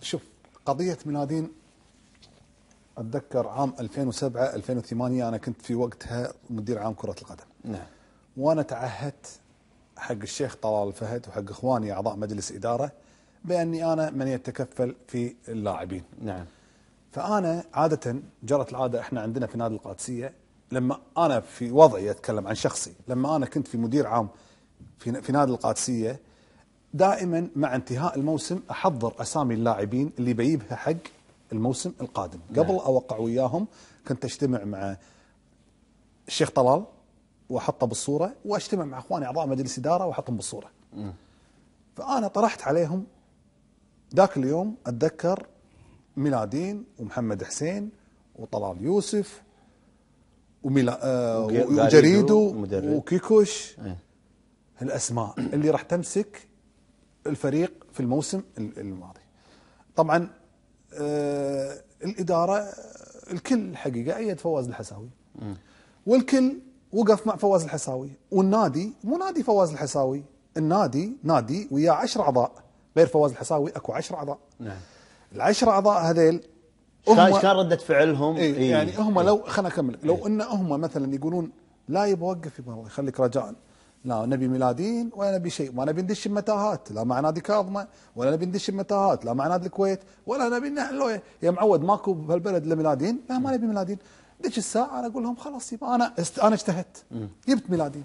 شوف، قضية ميلادين أتذكر عام 2007 2008 أنا كنت في وقتها مدير عام كرة القدم. نعم. وأنا تعهدت حق الشيخ طلال الفهد وحق إخواني أعضاء مجلس إدارة بأني أنا من يتكفل في اللاعبين. نعم. فأنا عادة جرت العادة إحنا عندنا في نادي القادسية، لما أنا في وضعي أتكلم عن شخصي، لما أنا كنت في مدير عام في نادي القادسية دائما مع انتهاء الموسم أحضر أسامي اللاعبين اللي بيجيبها حق الموسم القادم. قبل أوقع وياهم كنت أجتمع مع الشيخ طلال وأحطه بالصورة، وأجتمع مع أخواني أعضاء مجلس إدارة وأحطهم بالصورة. فأنا طرحت عليهم ذاك اليوم أتذكر ميلادين ومحمد حسين وطلال يوسف وجريدو وكيكوش، الأسماء اللي راح تمسك الفريق في الموسم الماضي. طبعا الإدارة الكل حقيقة أيد فواز الحساوي، والكل وقف مع فواز الحساوي، والنادي مو نادي فواز الحساوي، النادي نادي وياه 10 أعضاء، غير فواز الحساوي أكو 10 أعضاء. نعم. ال10 أعضاء هذيل كان ردة فعلهم يعني هم لو خلنا أكمل، لو إن هم مثلا يقولون لا يبغى وقف، يبغى يخليك رجاء، لا نبي ميلادين ولا نبي شيء، ما نبي ندش بمتاهات لا مع نادي كاظمه، ولا نبي ندش بمتاهات لا مع نادي الكويت، ولا نبي نحن يا معود ماكو بهالبلد الا ميلادين، لا ما نبي ميلادين. دش الساعه انا اقول لهم خلاص يبقى انا اجتهدت، جبت ميلادين،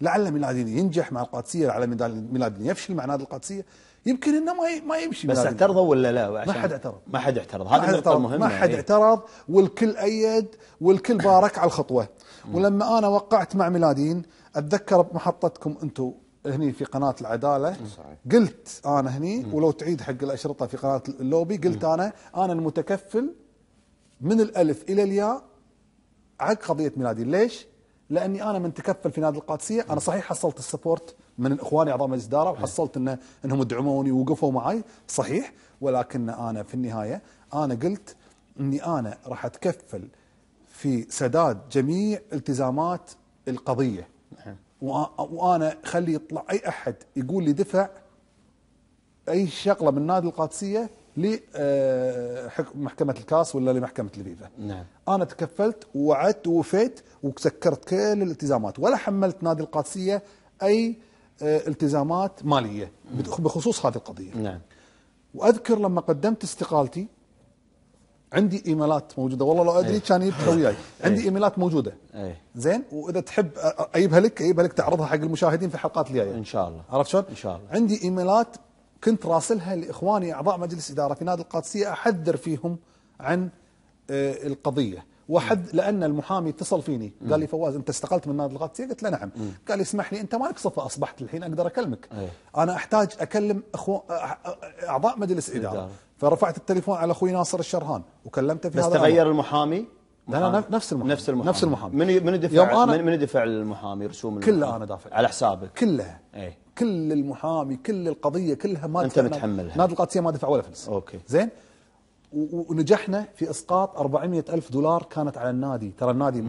لعل ميلادين ينجح مع القادسيه، لعل ميلادين يفشل مع نادي القادسيه، يمكن انه ما يمشي. بس اعترضوا ولا لا؟ ما حد اعترض، ما حد اعترض، هذه النقطه المهمه. ما حد اعترض، والكل ايد والكل بارك على الخطوه. ولما انا وقعت مع ميلادين اتذكر بمحطتكم انتم هني في قناه العداله، قلت انا هني، ولو تعيد حق الاشرطه في قناه اللوبي، قلت انا المتكفل من الالف الى الياء حق قضيه ميلادين. ليش؟ لاني انا من تكفل في نادي القادسيه. انا صحيح حصلت السبورت من اخواني اعضاء مجلس الاداره، وحصلت انهم يدعموني ووقفوا معي صحيح، ولكن انا في النهايه انا قلت اني انا راح اتكفل في سداد جميع التزامات القضيه. وانا خلي يطلع اي احد يقول لي دفع اي شغله من نادي القادسيه لمحكمه الكاس ولا لمحكمه الفيفا. نعم. انا تكفلت ووعدت ووفيت وسكرت كل الالتزامات، ولا حملت نادي القادسيه اي التزامات ماليه بخصوص هذه القضيه. نعم. واذكر لما قدمت استقالتي عندي ايميلات موجوده، والله لو ادري كان يجيبها وياي، عندي ايميلات موجوده. زين، واذا تحب اجيبها لك تعرضها حق المشاهدين في الحلقات الجايه ان شاء الله. عرفت شلون؟ ان شاء الله. عندي ايميلات كنت راسلها لاخواني اعضاء مجلس اداره في نادي القادسيه، احذر فيهم عن القضيه، لان المحامي اتصل فيني قال لي فواز انت استقلت من نادي القادسيه؟ قلت له نعم. قال لي اسمح لي، انت مالك صفه اصبحت الحين اقدر اكلمك. انا احتاج اكلم اعضاء مجلس اداره. فرفعت التليفون على اخوي ناصر الشرهان وكلمته في هذا. بس تغير المحامي؟ لا نفس المحامي. من يدفع المحامي رسوم كلها انا دافع على حسابك كلها؟ كل المحامي كل القضيه كلها ما انت متحملها. نادي القادسيه ما دفع ولا فلس. اوكي. زين، ونجحنا في اسقاط 400,000 دولار كانت على النادي. ترى النادي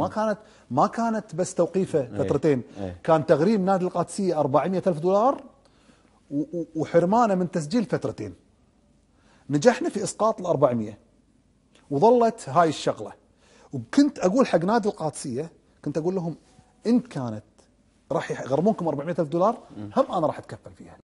ما كانت بس توقيفه فترتين، كان تغريم نادي القادسيه 400,000 دولار وحرمانه من تسجيل فترتين. نجحنا في اسقاط ال400، وظلت هاي الشغله. وكنت اقول حق نادي القادسيه، كنت اقول لهم ان كانت راح يغرمونكم 400,000 دولار هم انا راح اتكفل فيها.